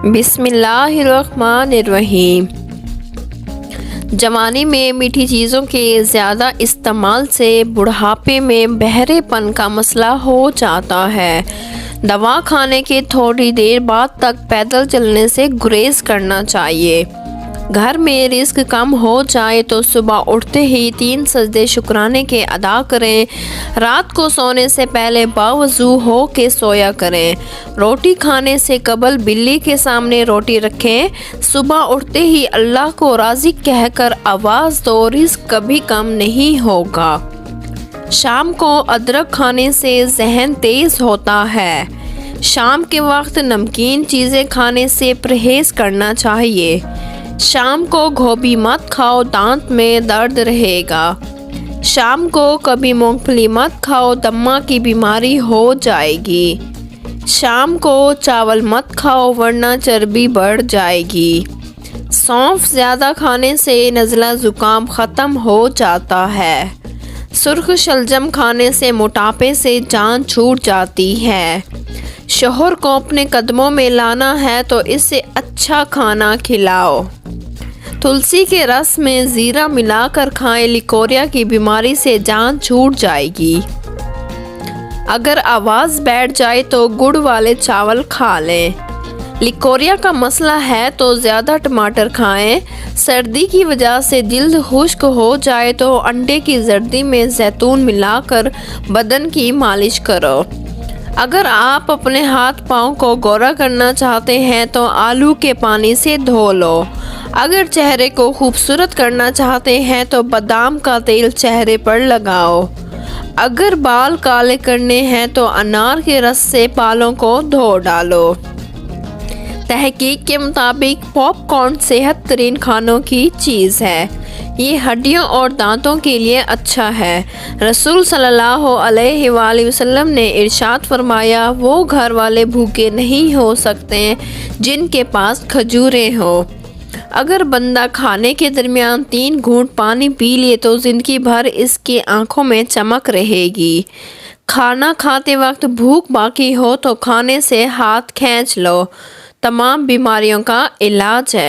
بسم اللہ الرحمن الرحیم۔ جوانی میں میٹھی چیزوں کے زیادہ استعمال سے بڑھاپے میں بہرے پن کا مسئلہ ہو جاتا ہے۔ دوا کھانے کے تھوڑی دیر بعد تک پیدل چلنے سے گریز کرنا چاہیے۔ گھر میں رزق کم ہو جائے تو صبح اٹھتے ہی 3 سجدے شکرانے کے ادا کریں۔ رات کو سونے سے پہلے باوضو ہو کے سویا کریں۔ روٹی کھانے سے قبل بلی کے سامنے روٹی رکھیں۔ صبح اٹھتے ہی اللہ کو رازق کہہ کر آواز دو، رزق کبھی کم نہیں ہوگا۔ شام کو ادرک کھانے سے ذہن تیز ہوتا ہے۔ شام کے وقت نمکین چیزیں کھانے سے پرہیز کرنا چاہیے۔ شام کو گوبھی مت کھاؤ، دانت میں درد رہے گا۔ شام کو کبھی مونگ پھلی مت کھاؤ، دمہ کی بیماری ہو جائے گی۔ شام کو چاول مت کھاؤ ورنہ چربی بڑھ جائے گی۔ سونف زیادہ کھانے سے نزلہ زکام ختم ہو جاتا ہے۔ سرخ شلجم کھانے سے موٹاپے سے جان چھوٹ جاتی ہے۔ شوہر کو اپنے قدموں میں لانا ہے تو اسے اچھا کھانا کھلاؤ۔ تلسی کے رس میں زیرہ ملا کر کھائیں، لیکوریا کی بیماری سے جان چھوٹ جائے گی۔ اگر آواز بیٹھ جائے تو گڑ والے چاول کھا لیں۔ لیکوریا کا مسئلہ ہے تو زیادہ ٹماٹر کھائیں۔ سردی کی وجہ سے جلد خشک ہو جائے تو انڈے کی زردی میں زیتون ملا کر بدن کی مالش کرو۔ اگر آپ اپنے ہاتھ پاؤں کو گورا کرنا چاہتے ہیں تو آلو کے پانی سے دھو لو۔ اگر چہرے کو خوبصورت کرنا چاہتے ہیں تو بادام کا تیل چہرے پر لگاؤ۔ اگر بال کالے کرنے ہیں تو انار کے رس سے بالوں کو دھو ڈالو۔ تحقیق کے مطابق پاپ کارن صحت ترین کھانوں کی چیز ہے۔ یہ ہڈیوں اور دانتوں کے لیے اچھا ہے۔ رسول صلی اللہ علیہ وآلہ وسلم نے ارشاد فرمایا، وہ گھر والے بھوکے نہیں ہو سکتے جن کے پاس کھجوریں ہوں۔ اگر بندہ کھانے کے درمیان 3 گھونٹ پانی پی لے تو زندگی بھر اس کی آنکھوں میں چمک رہے گی۔ کھانا کھاتے وقت بھوک باقی ہو تو کھانے سے ہاتھ کھینچ لو۔ تمام بیماریوں کا علاج ہے۔